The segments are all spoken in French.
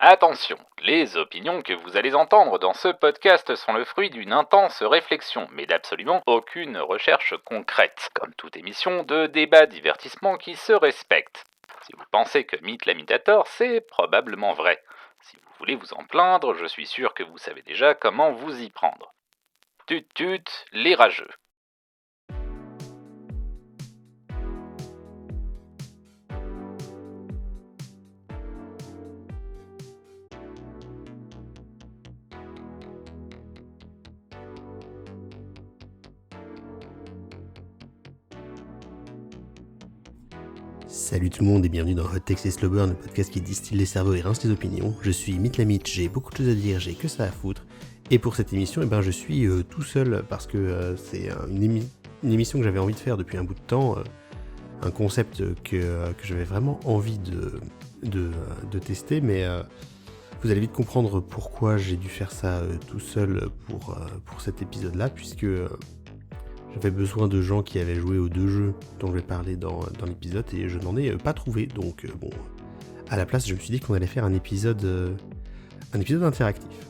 Attention, les opinions que vous allez entendre dans ce podcast sont le fruit d'une intense réflexion, mais d'absolument aucune recherche concrète, comme toute émission de débat divertissement qui se respecte. Si vous pensez que Mythe l'imitator, c'est probablement vrai. Si vous voulez vous en plaindre, je suis sûr que vous savez déjà comment vous y prendre. Tut tut, les rageux. Salut tout le monde et bienvenue dans Hot Takes et Slow Burn, le podcast qui distille les cerveaux et rince les opinions. Je suis Mythe Lamite, j'ai beaucoup de choses à dire, j'ai que ça à foutre. Et pour cette émission, je suis tout seul parce que c'est une émission que j'avais envie de faire depuis un bout de temps, un concept que j'avais vraiment envie de tester, mais vous allez vite comprendre pourquoi j'ai dû faire ça tout seul pour cet épisode-là, puisque j'avais besoin de gens qui avaient joué aux deux jeux dont je vais parler dans l'épisode et je n'en ai pas trouvé. Donc à la place, je me suis dit qu'on allait faire un épisode interactif.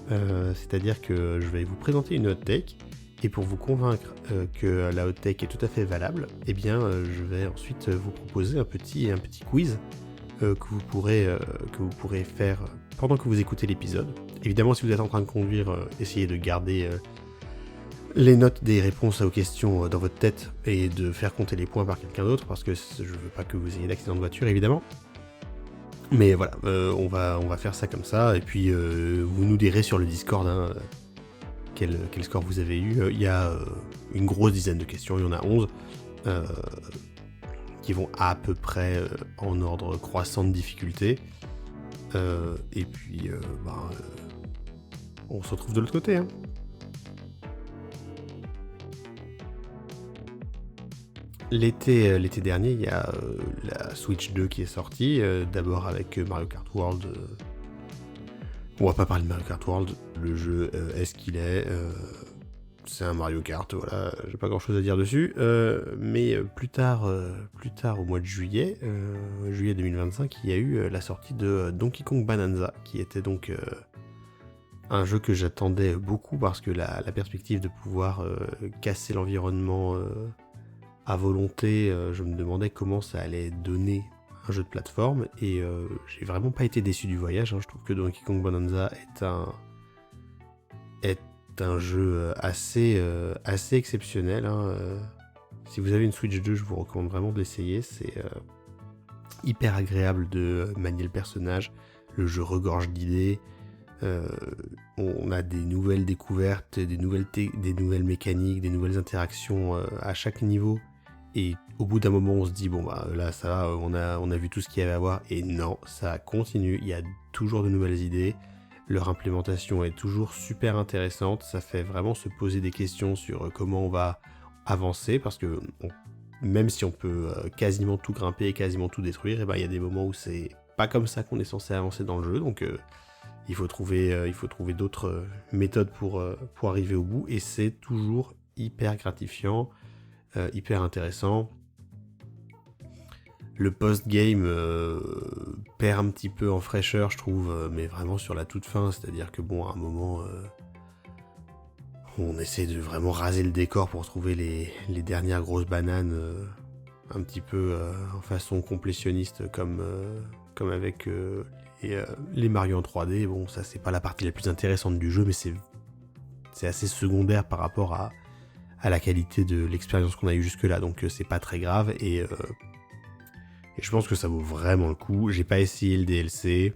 C'est-à-dire que je vais vous présenter une hot take et pour vous convaincre que la hot take est tout à fait valable, je vais ensuite vous proposer un petit quiz que vous pourrez faire pendant que vous écoutez l'épisode. Évidemment, si vous êtes en train de conduire, essayez de garder les notes des réponses aux questions dans votre tête et de faire compter les points par quelqu'un d'autre parce que je veux pas que vous ayez d'accident de voiture évidemment. Mais voilà, on va faire ça comme ça et puis vous nous direz sur le Discord quel score vous avez eu. Il y a une grosse dizaine de questions, il y en a 11 qui vont à peu près en ordre croissant de difficulté. On se retrouve de l'autre côté. L'été dernier, il y a la Switch 2 qui est sortie, d'abord avec Mario Kart World. On va pas parler de Mario Kart World, le jeu est ce qu'il est, c'est un Mario Kart, voilà, j'ai pas grand chose à dire dessus, mais plus tard au mois de juillet 2025, il y a eu la sortie de Donkey Kong Bonanza, qui était donc un jeu que j'attendais beaucoup parce que la perspective de pouvoir casser l'environnement à volonté, je me demandais comment ça allait donner un jeu de plateforme et j'ai vraiment pas été déçu du voyage. Je trouve que Donkey Kong Bonanza est un jeu assez exceptionnel. Si vous avez une Switch 2, je vous recommande vraiment de l'essayer. C'est hyper agréable de manier le personnage. Le jeu regorge d'idées. On a des nouvelles découvertes, des nouvelles mécaniques, des nouvelles interactions à chaque niveau. Et au bout d'un moment, on se dit, là, ça va, on a vu tout ce qu'il y avait à voir. Et non, ça continue, il y a toujours de nouvelles idées. Leur implémentation est toujours super intéressante. Ça fait vraiment se poser des questions sur comment on va avancer. Parce que même si on peut quasiment tout grimper et quasiment tout détruire, il y a des moments où c'est pas comme ça qu'on est censé avancer dans le jeu. Donc il faut trouver d'autres méthodes pour arriver au bout. Et c'est toujours hyper gratifiant. Hyper intéressant. Le post-game perd un petit peu en fraîcheur, je trouve, mais vraiment sur la toute fin, c'est-à-dire que à un moment, on essaie de vraiment raser le décor pour trouver les dernières grosses bananes, un petit peu en façon complétionniste, comme avec les Mario en 3D. Bon, ça c'est pas la partie la plus intéressante du jeu, mais c'est assez secondaire par rapport à la qualité de l'expérience qu'on a eue jusque-là, donc c'est pas très grave, et je pense que ça vaut vraiment le coup. J'ai pas essayé le DLC,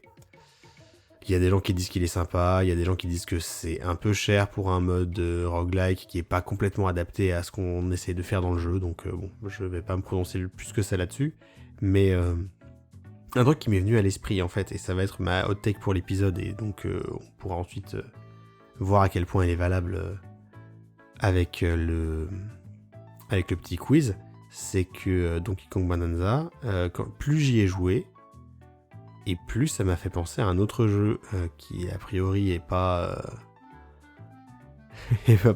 il y a des gens qui disent qu'il est sympa, il y a des gens qui disent que c'est un peu cher pour un mode roguelike qui est pas complètement adapté à ce qu'on essaie de faire dans le jeu, donc je vais pas me prononcer plus que ça là-dessus, mais un truc qui m'est venu à l'esprit en fait, et ça va être ma hot take pour l'épisode, et donc on pourra ensuite voir à quel point elle est valable avec le petit quiz, c'est que Donkey Kong Bonanza, plus j'y ai joué, et plus ça m'a fait penser à un autre jeu qui a priori est pas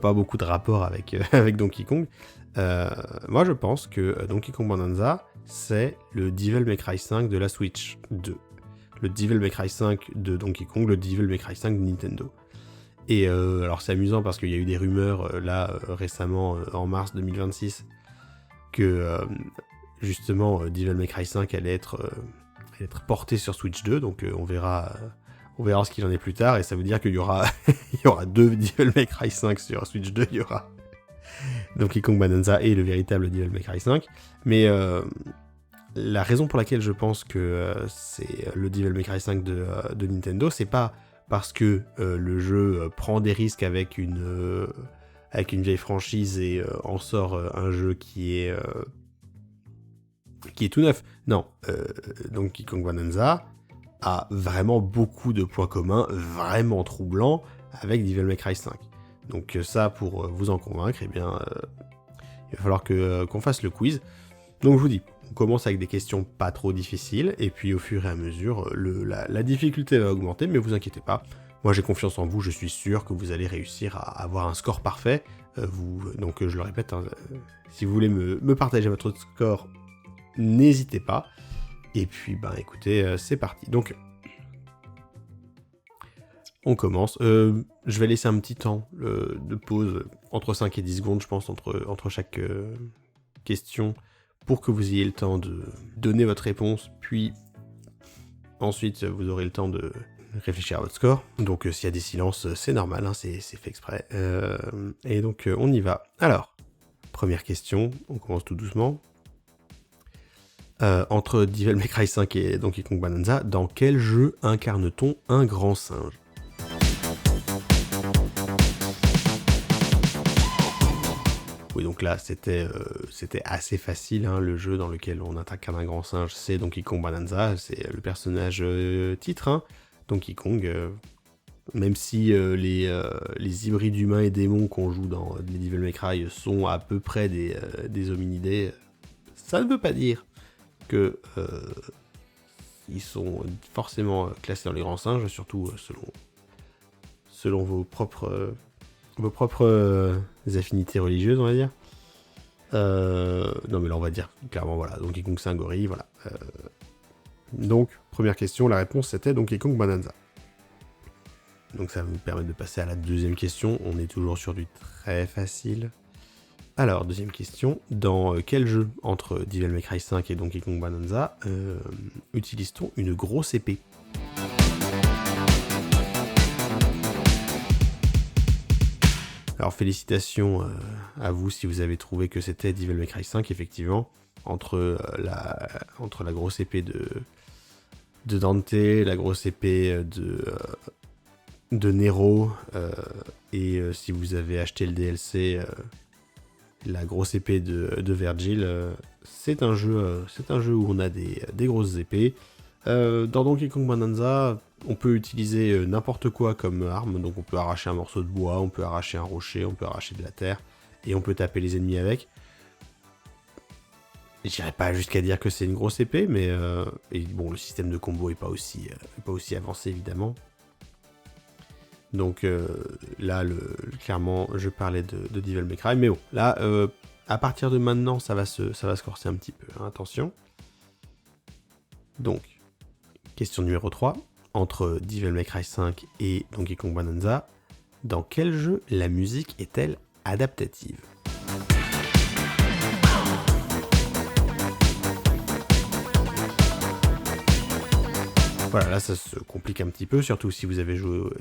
pas beaucoup de rapport avec Donkey Kong. Moi je pense que Donkey Kong Bonanza, c'est le Devil May Cry 5 de la Switch 2. le Devil May Cry 5 de Donkey Kong, le Devil May Cry 5 de Nintendo. Et alors c'est amusant parce qu'il y a eu des rumeurs récemment en mars 2026 que justement Devil May Cry 5 allait être porté sur Switch 2, donc on verra ce qu'il en est plus tard, et ça veut dire qu'il y aura il y aura 2 Devil May Cry 5 sur Switch 2, il y aura Donkey Kong Bonanza et le véritable Devil May Cry 5. Mais la raison pour laquelle je pense que c'est le Devil May Cry 5 de Nintendo, c'est pas parce que le jeu prend des risques avec une vieille franchise et en sort un jeu qui est tout neuf. Non, Donkey Kong Bonanza a vraiment beaucoup de points communs vraiment troublants avec Devil May Cry 5. Donc ça, pour vous en convaincre, eh bien, il va falloir qu'on fasse le quiz. Donc je vous dis, on commence avec des questions pas trop difficiles, et puis au fur et à mesure, la difficulté va augmenter, mais vous inquiétez pas. Moi j'ai confiance en vous, je suis sûr que vous allez réussir à avoir un score parfait. Donc je le répète, hein, si vous voulez me partager votre score, n'hésitez pas. Et puis écoutez, c'est parti. Donc on commence. Je vais laisser un petit temps de pause, entre 5 et 10 secondes, je pense, entre chaque question, pour que vous ayez le temps de donner votre réponse, puis ensuite vous aurez le temps de réfléchir à votre score. Donc s'il y a des silences, c'est normal, hein, c'est fait exprès. Et donc on y va. Alors, première question, on commence tout doucement. Entre Devil May Cry 5 et Donkey Kong Bonanza, dans quel jeu incarne-t-on un grand singe ? Oui, donc là, c'était assez facile, hein, le jeu dans lequel on incarne un grand singe, c'est Donkey Kong Bonanza, c'est le personnage titre, hein, Donkey Kong, même si les hybrides humains et démons qu'on joue dans les Devil May Cry sont à peu près des hominidés, ça ne veut pas dire que ils sont forcément classés dans les grands singes, surtout selon vos propres affinités religieuses, on va dire. Non mais là on va dire clairement, voilà, Donkey Kong c'est un gorille, voilà. Donc première question, la réponse c'était Donkey Kong Bonanza. Donc ça va nous permettre de passer à la deuxième question, on est toujours sur du très facile. Alors deuxième question, dans quel jeu entre Devil May Cry 5 et Donkey Kong Bonanza utilise-t-on une grosse épée ? Alors félicitations à vous si vous avez trouvé que c'était Devil May Cry 5, effectivement, entre la grosse épée de Dante, la grosse épée de Nero, et si vous avez acheté le DLC, la grosse épée de Virgil, c'est un jeu où on a des grosses épées. Dans Donkey Kong Bonanza, on peut utiliser n'importe quoi comme arme, donc on peut arracher un morceau de bois, on peut arracher un rocher, on peut arracher de la terre, et on peut taper les ennemis avec. J'irais pas jusqu'à dire que c'est une grosse épée, mais et bon, le système de combo est pas aussi avancé, évidemment. Donc là, clairement, je parlais de Devil May Cry, mais bon, là, à partir de maintenant, ça va se corser un petit peu, hein, attention. Donc, question numéro 3. Entre Devil May Cry 5 et Donkey Kong Bonanza, dans quel jeu la musique est-elle adaptative ? Voilà, là ça se complique un petit peu, surtout si vous avez joué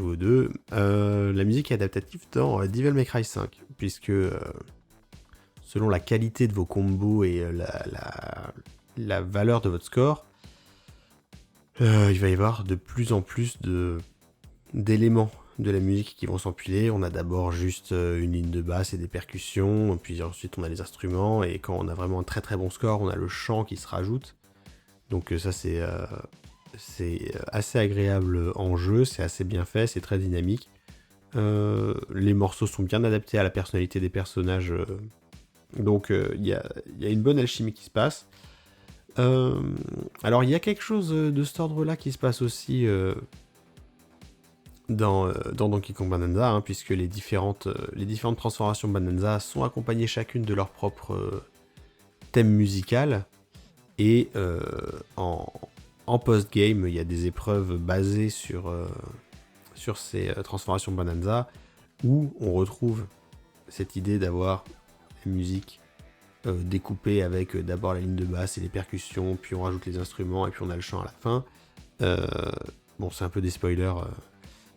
aux deux. La musique est adaptative dans Devil May Cry 5, puisque selon la qualité de vos combos et la valeur de votre score, il va y avoir de plus en plus d'éléments de la musique qui vont s'empiler. On a d'abord juste une ligne de basse et des percussions, puis ensuite on a les instruments, et quand on a vraiment un très très bon score, on a le chant qui se rajoute. Donc ça c'est assez agréable en jeu, c'est assez bien fait, c'est très dynamique. Les morceaux sont bien adaptés à la personnalité des personnages, donc il y a une bonne alchimie qui se passe. Alors il y a quelque chose de cet ordre-là qui se passe aussi dans Donkey Kong Bonanza, hein, puisque les différentes transformations Bonanza sont accompagnées chacune de leur propre thème musical, et en en post-game, il y a des épreuves basées sur ces transformations Bonanza, où on retrouve cette idée d'avoir la musique découpée avec d'abord la ligne de basse et les percussions, puis on rajoute les instruments, et puis on a le chant à la fin. Bon, c'est un peu des spoilers,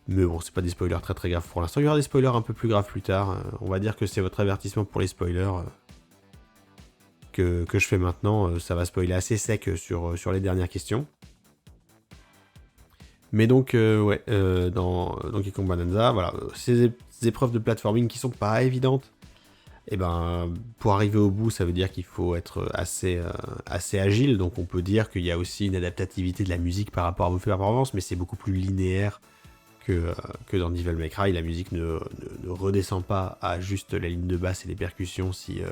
mais bon, c'est pas des spoilers très très graves pour l'instant. Il y aura des spoilers un peu plus graves plus tard. On va dire que c'est votre avertissement pour les spoilers que je fais maintenant. Ça va spoiler assez sec sur les dernières questions. Mais donc, dans Donkey Kong Bonanza, voilà, ces épreuves de platforming qui sont pas évidentes, et ben, pour arriver au bout, ça veut dire qu'il faut être assez agile. Donc, on peut dire qu'il y a aussi une adaptativité de la musique par rapport à vos performances, mais c'est beaucoup plus linéaire que dans Devil May Cry. La musique ne redescend pas à juste la ligne de basse et les percussions si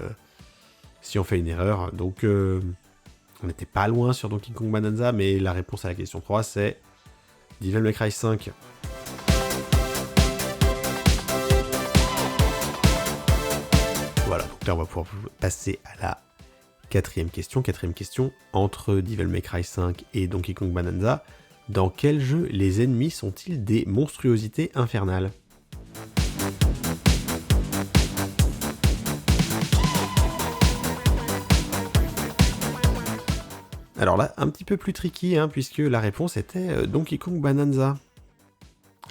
on fait une erreur. Donc, on n'était pas loin sur Donkey Kong Bonanza, mais la réponse à la question 3, c'est Devil May Cry 5. Voilà, donc là on va pouvoir passer à la quatrième question. Quatrième question, entre Devil May Cry 5 et Donkey Kong Bonanza, dans quel jeu les ennemis sont-ils des monstruosités infernales ? Alors là, un petit peu plus tricky, puisque la réponse était Donkey Kong Bonanza.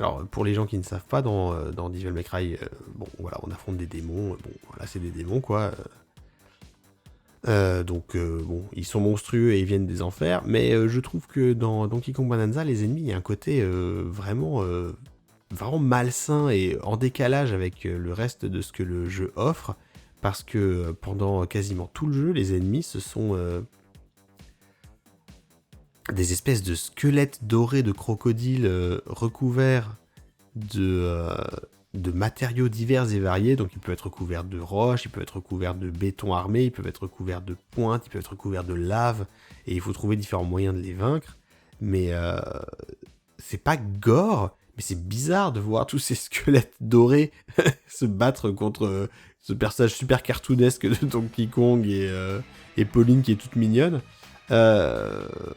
Alors, pour les gens qui ne savent pas, dans Devil May Cry, bon, voilà, on affronte des démons. Bon, voilà, c'est des démons, quoi. Donc, bon, ils sont monstrueux et ils viennent des enfers. Mais je trouve que dans Donkey Kong Bonanza, les ennemis, il y a un côté vraiment malsain et en décalage avec le reste de ce que le jeu offre. Parce que pendant quasiment tout le jeu, les ennemis, ce sont des espèces de squelettes dorés de crocodiles recouverts de matériaux divers et variés. Donc ils peuvent être couverts de roches, ils peuvent être couverts de béton armé, ils peuvent être couverts de pointes, ils peuvent être couverts de lave, et il faut trouver différents moyens de les vaincre. Mais c'est pas gore, mais c'est bizarre de voir tous ces squelettes dorés se battre contre ce personnage super cartoonesque de Donkey Kong et Pauline qui est toute mignonne.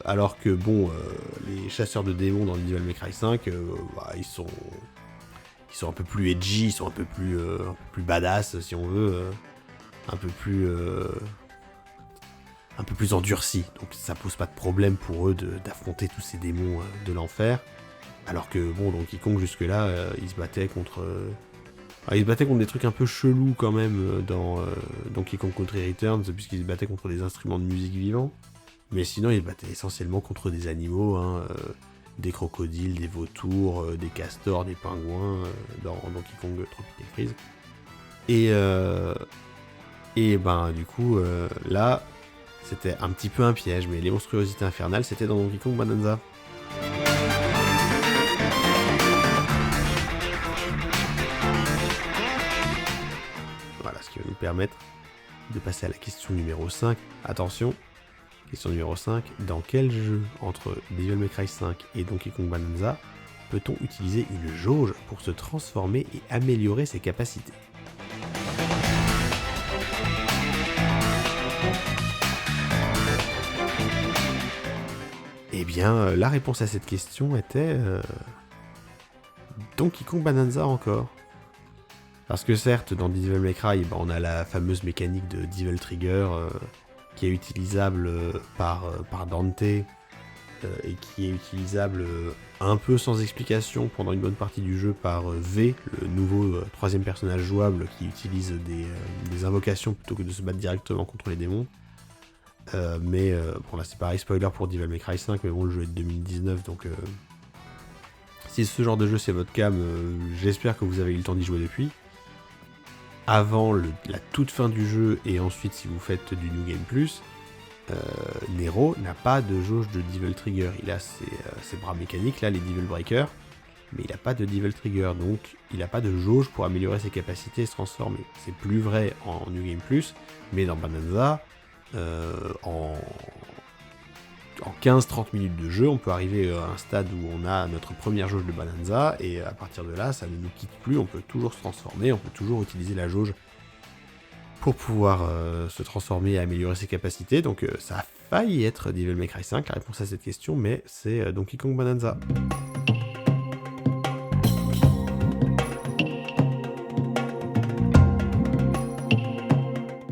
Alors que bon, les chasseurs de démons dans Devil May Cry 5, ils sont un peu plus edgy, ils sont un peu plus badass si on veut, un peu plus endurcis. Donc ça pose pas de problème pour eux d'affronter tous ces démons de l'enfer. Alors que bon, Donkey Kong jusque là, il se battait contre des trucs un peu chelous quand même dans Donkey Kong Country Returns, puisqu'il se battait contre des instruments de musique vivants. Mais sinon, il se battait essentiellement contre des animaux, des crocodiles, des vautours, des castors, des pingouins, dans Donkey Kong Tropical Freeze. Et ben du coup, là, c'était un petit peu un piège, mais les monstruosités infernales, c'était dans Donkey Kong Bonanza. Voilà, ce qui va nous permettre de passer à la question numéro 5. Attention, question numéro 5. Dans quel jeu entre Devil May Cry 5 et Donkey Kong Bonanza peut-on utiliser une jauge pour se transformer et améliorer ses capacités ? Eh bien, la réponse à cette question était Donkey Kong Bonanza encore. Parce que certes, dans Devil May Cry, on a la fameuse mécanique de Devil Trigger qui est utilisable par Dante et qui est utilisable un peu sans explication pendant une bonne partie du jeu par V, le nouveau troisième personnage jouable qui utilise des invocations plutôt que de se battre directement contre les démons. Mais bon, là c'est pareil, spoiler pour Devil May Cry 5, mais bon, le jeu est de 2019, donc si ce genre de jeu c'est votre cam, j'espère que vous avez eu le temps d'y jouer depuis. Avant la toute fin du jeu, et ensuite si vous faites du New Game Plus, Nero n'a pas de jauge de Devil Trigger. Il a ses bras mécaniques, là, les Devil Breaker, mais il n'a pas de Devil Trigger, donc il n'a pas de jauge pour améliorer ses capacités et se transformer. C'est plus vrai en New Game Plus, mais dans Bonanza, en 15-30 minutes de jeu, on peut arriver à un stade où on a notre première jauge de Bonanza, et à partir de là, ça ne nous quitte plus, on peut toujours se transformer, on peut toujours utiliser la jauge pour pouvoir se transformer et améliorer ses capacités. Donc ça failli être Devil May Cry 5, la réponse à cette question, mais c'est Donkey Kong Bonanza.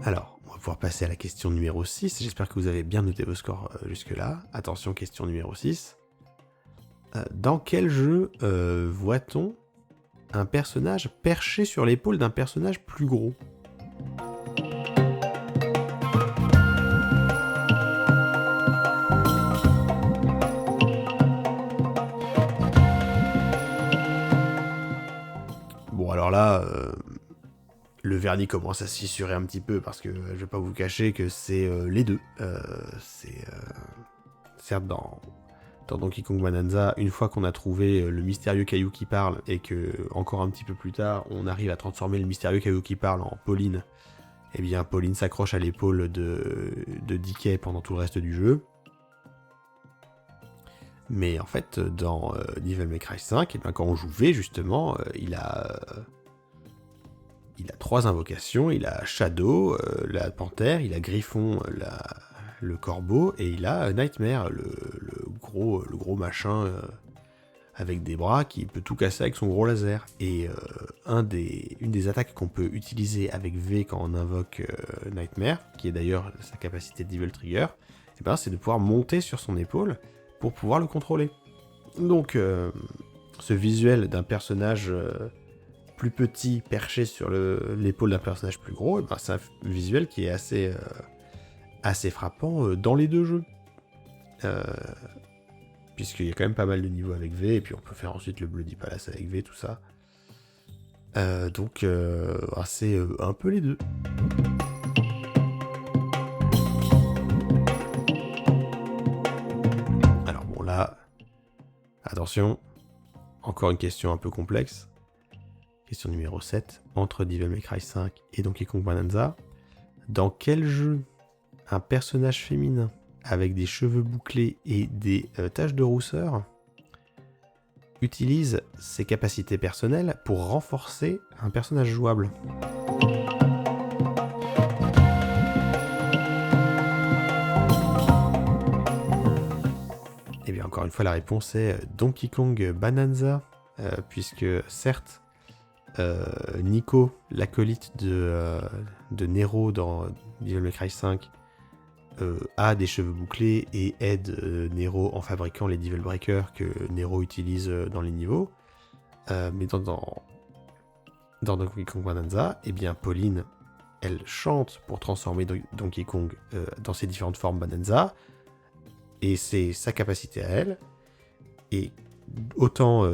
Alors, on va pouvoir passer à la question numéro 6. J'espère que vous avez bien noté vos scores jusque-là. Attention, question numéro 6. Dans quel jeu voit-on un personnage perché sur l'épaule d'un personnage plus gros ? Bon, alors là, le vernis commence à se fissurer un petit peu parce que je vais pas vous cacher que c'est les deux. Certes, dans Donkey Kong Bonanza, une fois qu'on a trouvé le mystérieux caillou qui parle et que, encore un petit peu plus tard, on arrive à transformer le mystérieux caillou qui parle en Pauline, eh bien Pauline s'accroche à l'épaule de DK pendant tout le reste du jeu. Mais en fait, dans Devil May Cry 5, eh bien, quand on joue V, justement, il a 3 invocations. Il a Shadow, la panthère, il a Griffon, le corbeau, et il a Nightmare, le gros machin avec des bras qui peut tout casser avec son gros laser. Et une des attaques qu'on peut utiliser avec V quand on invoque Nightmare, qui est d'ailleurs sa capacité Devil Trigger, eh ben, c'est de pouvoir monter sur son épaule pour pouvoir le contrôler. Donc, ce visuel d'un personnage plus petit perché sur l'épaule d'un personnage plus gros, eh ben, c'est un visuel qui est assez frappant dans les deux jeux. Puisqu'il y a quand même pas mal de niveaux avec V, et puis on peut faire ensuite le Bloody Palace avec V, tout ça. Donc, c'est un peu les deux. Alors bon, là, attention, encore une question un peu complexe. Question numéro 7. Entre Devil May Cry 5 et Donkey Kong Bonanza, dans quel jeu un personnage féminin avec des cheveux bouclés et des taches de rousseur utilise ses capacités personnelles pour renforcer un personnage jouable? Et bien encore une fois, la réponse est Donkey Kong Bonanza, puisque certes, Nico, l'acolyte de Nero dans Devil May Cry 5, a des cheveux bouclés et aide Nero en fabriquant les Devil Breakers que Nero utilise dans les niveaux. Mais dans Donkey Kong Bonanza, eh bien Pauline, elle chante pour transformer Donkey Kong dans ses différentes formes Bonanza, et c'est sa capacité à elle. Et autant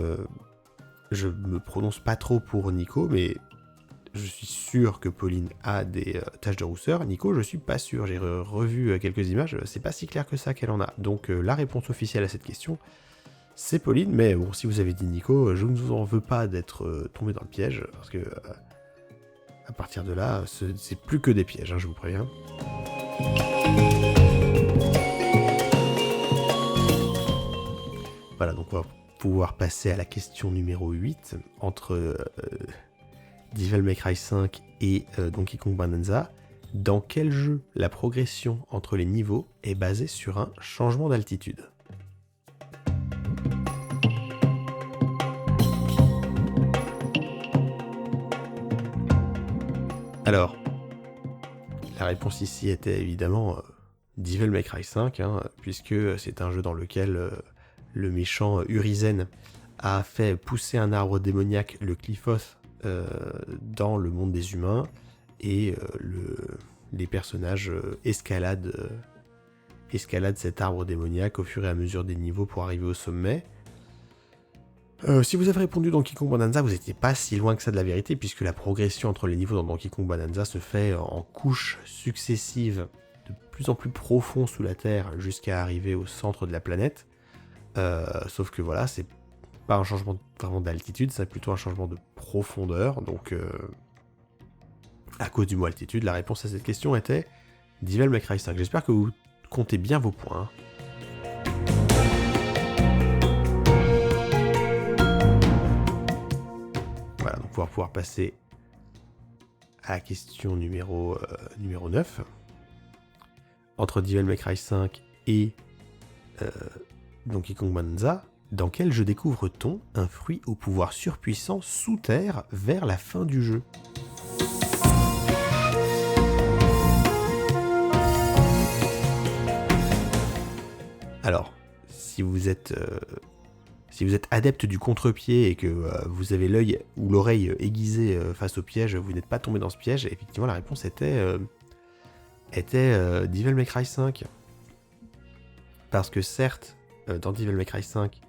je me prononce pas trop pour Nico, mais je suis sûr que Pauline a des taches de rousseur. Nico, je suis pas sûr. J'ai revu quelques images. C'est pas si clair que ça qu'elle en a. Donc la réponse officielle à cette question, c'est Pauline. Mais bon, si vous avez dit Nico, je ne vous en veux pas d'être tombé dans le piège. Parce que à partir de là, c'est plus que des pièges, hein, je vous préviens. Voilà, donc on va pouvoir passer à la question numéro 8. Entre Devil May Cry 5 et Donkey Kong Bonanza, dans quel jeu la progression entre les niveaux est basée sur un changement d'altitude? Alors, la réponse ici était évidemment Devil May Cry 5, hein, puisque c'est un jeu dans lequel le méchant Urizen a fait pousser un arbre démoniaque, le Qliphotha, dans le monde des humains, et les personnages escaladent cet arbre démoniaque au fur et à mesure des niveaux pour arriver au sommet. Si vous avez répondu Donkey Kong Bonanza, vous n'étiez pas si loin que ça de la vérité, puisque la progression entre les niveaux dans Donkey Kong Bonanza se fait en couches successives, de plus en plus profond sous la Terre, jusqu'à arriver au centre de la planète. Sauf que voilà, c'est pas un changement vraiment d'altitude, c'est plutôt un changement de profondeur. Donc, à cause du mot altitude, la réponse à cette question était Devil May Cry 5. J'espère que vous comptez bien vos points. Voilà, donc on va pouvoir passer à la question numéro 9. entre Devil May Cry 5 et Donkey Kong Bonanza, dans quel jeu découvre-t-on un fruit au pouvoir surpuissant sous terre vers la fin du jeu ? Alors, si vous êtes adepte du contre-pied et que vous avez l'œil ou l'oreille aiguisée face au piège, vous n'êtes pas tombé dans ce piège, effectivement la réponse était Devil May Cry 5. Parce que certes, dans Devil May Cry 5,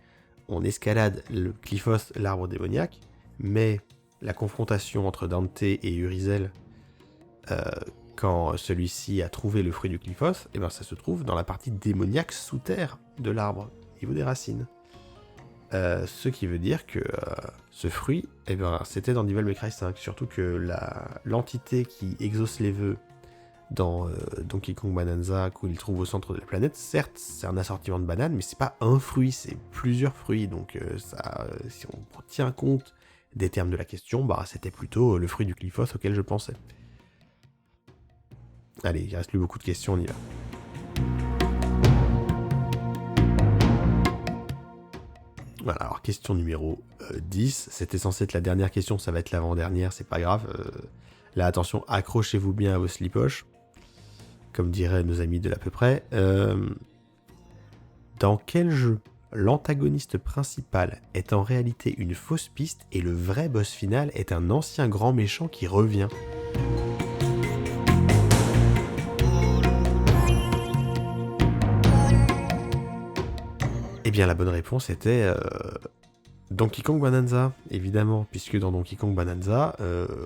on escalade le Glyphos, l'arbre démoniaque, mais la confrontation entre Dante et Urizel, quand celui-ci a trouvé le fruit du Glyphos, et ben ça se trouve dans la partie démoniaque sous terre de l'arbre, au niveau des racines. Ce qui veut dire que ce fruit, eh ben, c'était dans Devil May Cry 5, surtout que l'entité qui exauce les vœux dans Donkey Kong Bonanza, qu'il trouve au centre de la planète, certes, c'est un assortiment de bananes, mais c'est pas un fruit, c'est plusieurs fruits, donc si on tient compte des termes de la question, bah c'était plutôt le fruit du Glyphos auquel je pensais. Allez, il reste plus beaucoup de questions, on y va. Voilà, alors question numéro 10, c'était censé être la dernière question, ça va être l'avant-dernière, c'est pas grave. Là, attention, accrochez-vous bien à vos slipoches, comme diraient nos amis de l'à peu près. Dans quel jeu l'antagoniste principal est en réalité une fausse piste et le vrai boss final est un ancien grand méchant qui revient ? Eh bien, la bonne réponse était Donkey Kong Bonanza, évidemment, puisque dans Donkey Kong Bonanza,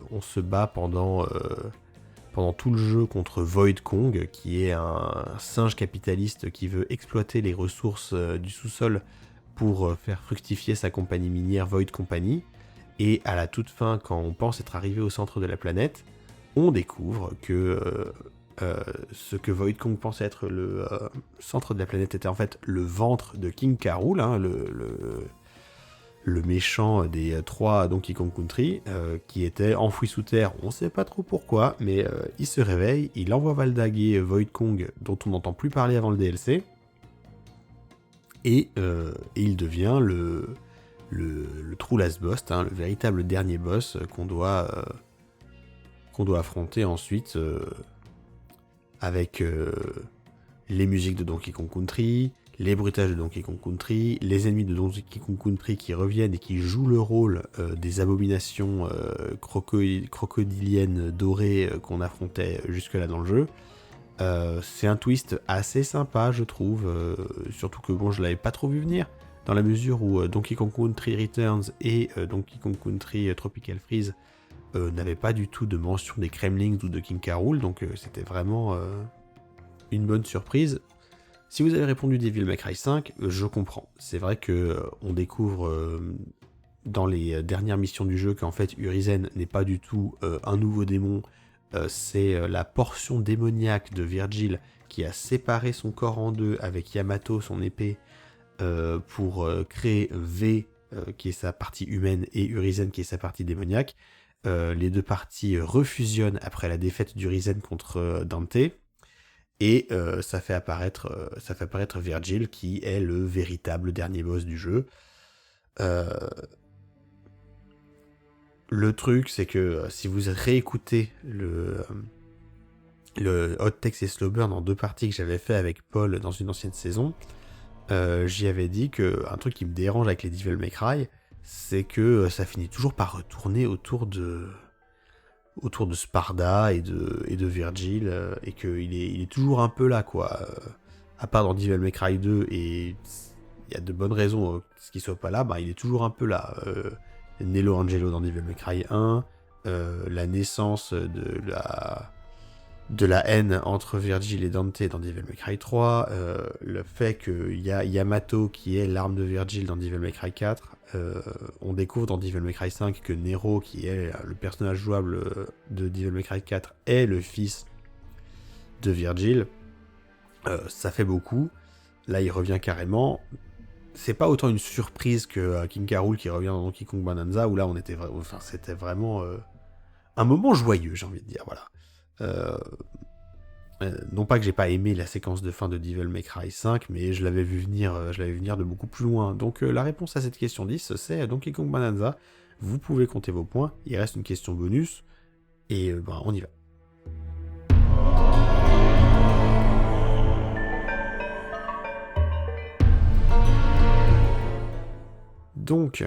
on se bat pendant tout le jeu contre Void Kong, qui est un singe capitaliste qui veut exploiter les ressources du sous-sol pour faire fructifier sa compagnie minière Void Company. Et à la toute fin, quand on pense être arrivé au centre de la planète, on découvre que ce que Void Kong pensait être le centre de la planète était en fait le ventre de King K. Rool, hein, le méchant des 3 Donkey Kong Country, qui était enfoui sous terre, on sait pas trop pourquoi, mais il se réveille, il envoie valdaguer Void Kong, dont on n'entend plus parler avant le DLC, et il devient le true last boss, hein, le véritable dernier boss qu'on doit affronter ensuite avec les musiques de Donkey Kong Country, les bruitages de Donkey Kong Country, les ennemis de Donkey Kong Country qui reviennent et qui jouent le rôle des abominations crocodiliennes dorées qu'on affrontait jusque-là dans le jeu. C'est un twist assez sympa, je trouve, surtout que bon, je l'avais pas trop vu venir, dans la mesure où Donkey Kong Country Returns et Donkey Kong Country Tropical Freeze n'avaient pas du tout de mention des Kremlings ou de King K. Rool, donc c'était vraiment une bonne surprise. Si vous avez répondu Devil May Cry 5, je comprends. C'est vrai que on découvre dans les dernières missions du jeu qu'en fait Urizen n'est pas du tout un nouveau démon, c'est la portion démoniaque de Virgil qui a séparé son corps en deux avec Yamato, son épée, pour créer V, qui est sa partie humaine, et Urizen qui est sa partie démoniaque. Les deux parties refusionnent après la défaite d'Urizen contre Dante, et ça fait apparaître Virgil, qui est le véritable dernier boss du jeu. Le truc, c'est que si vous réécoutez le Hot Text et Slow Burn en 2 parties que j'avais fait avec Paul dans une ancienne saison, j'y avais dit qu'un truc qui me dérange avec les Devil May Cry, c'est que ça finit toujours par retourner autour de Sparda et de Virgil, et qu'il est toujours un peu là, quoi. À part dans Devil May Cry 2, et il y a de bonnes raisons qu'il soit pas là, bah, il est toujours un peu là. Nello Angelo dans Devil May Cry 1, la naissance de la haine entre Virgil et Dante dans Devil May Cry 3, le fait qu'il y a Yamato qui est l'arme de Virgil dans Devil May Cry 4, on découvre dans Devil May Cry 5 que Nero, qui est le personnage jouable de Devil May Cry 4, est le fils de Virgil. Ça fait beaucoup. Là, il revient carrément. C'est pas autant une surprise que King K. Rool qui revient dans Donkey Kong Bonanza, où là, c'était vraiment un moment joyeux, j'ai envie de dire, voilà. Non pas que j'ai pas aimé la séquence de fin de Devil May Cry 5, mais je l'avais vu venir de beaucoup plus loin. Donc la réponse à cette question 10, c'est Donkey Kong Bonanza. Vous pouvez compter vos points, il reste une question bonus, et on y va. Donc,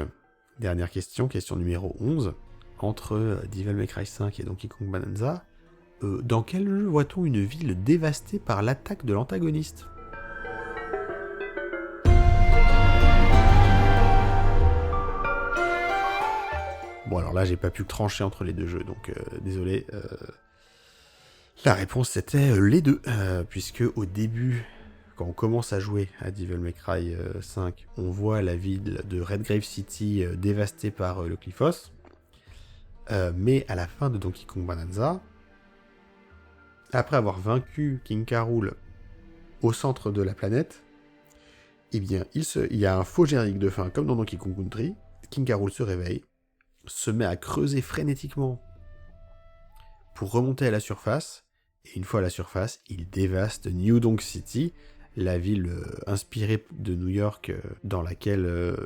dernière question, question numéro 11. Entre Devil May Cry 5 et Donkey Kong Bonanza, dans quel jeu voit-on une ville dévastée par l'attaque de l'antagoniste ? Bon, alors là, j'ai pas pu trancher entre les deux jeux, donc désolé. La réponse c'était les deux, puisque au début, quand on commence à jouer à Devil May Cry 5, on voit la ville de Redgrave City dévastée par le Cliffos. Mais à la fin de Donkey Kong Bonanza, après avoir vaincu King K. Rool au centre de la planète, eh bien, il y a un faux générique de fin, comme dans Donkey Kong Country. King K. Rool se réveille, se met à creuser frénétiquement pour remonter à la surface, et une fois à la surface, il dévaste New Donk City, la ville inspirée de New York, dans laquelle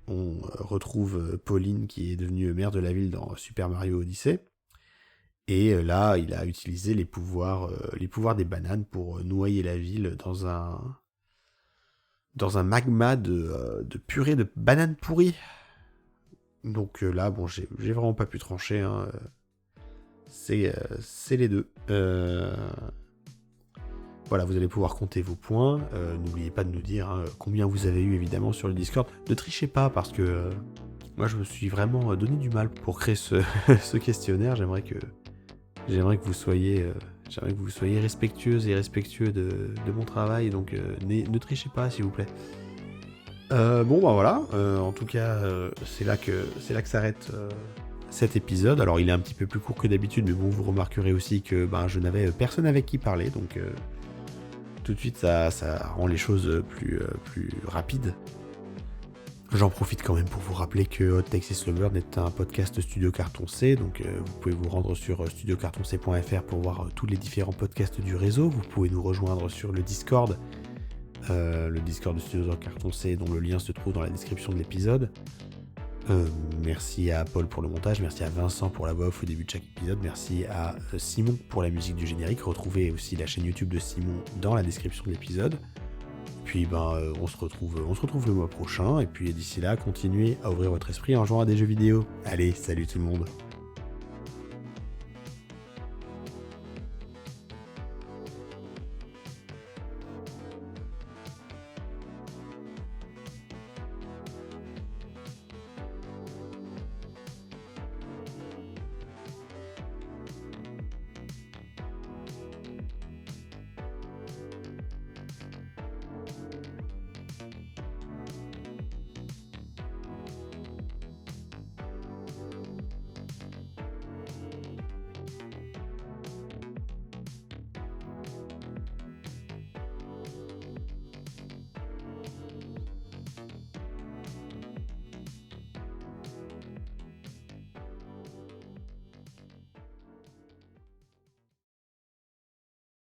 on retrouve Pauline, qui est devenue maire de la ville dans Super Mario Odyssey. Et là, il a utilisé les pouvoirs des bananes pour noyer la ville dans un magma de purée de bananes pourries. Donc là, bon, j'ai vraiment pas pu trancher. Hein. C'est les deux. Voilà, vous allez pouvoir compter vos points. N'oubliez pas de nous dire combien vous avez eu, évidemment, sur le Discord. Ne trichez pas, parce que moi, je me suis vraiment donné du mal pour créer ce questionnaire. J'aimerais que vous soyez respectueuses et respectueux de mon travail, donc ne trichez pas, s'il vous plaît. Voilà. En tout cas, c'est là que s'arrête cet épisode. Alors, il est un petit peu plus court que d'habitude, mais bon, vous remarquerez aussi que je n'avais personne avec qui parler, donc tout de suite, ça rend les choses plus rapides. J'en profite quand même pour vous rappeler que Hot Takes et Slow Burn est un podcast Studio Carton C, donc vous pouvez vous rendre sur studiocartonc.fr pour voir tous les différents podcasts du réseau. Vous pouvez nous rejoindre sur le Discord de Studio Carton C, dont le lien se trouve dans la description de l'épisode. Merci à Paul pour le montage, merci à Vincent pour la voix off au début de chaque épisode, merci à Simon pour la musique du générique. Retrouvez aussi la chaîne YouTube de Simon dans la description de l'épisode. Puis on se retrouve le mois prochain, et puis d'ici là, continuez à ouvrir votre esprit en jouant à des jeux vidéo. Allez, salut tout le monde.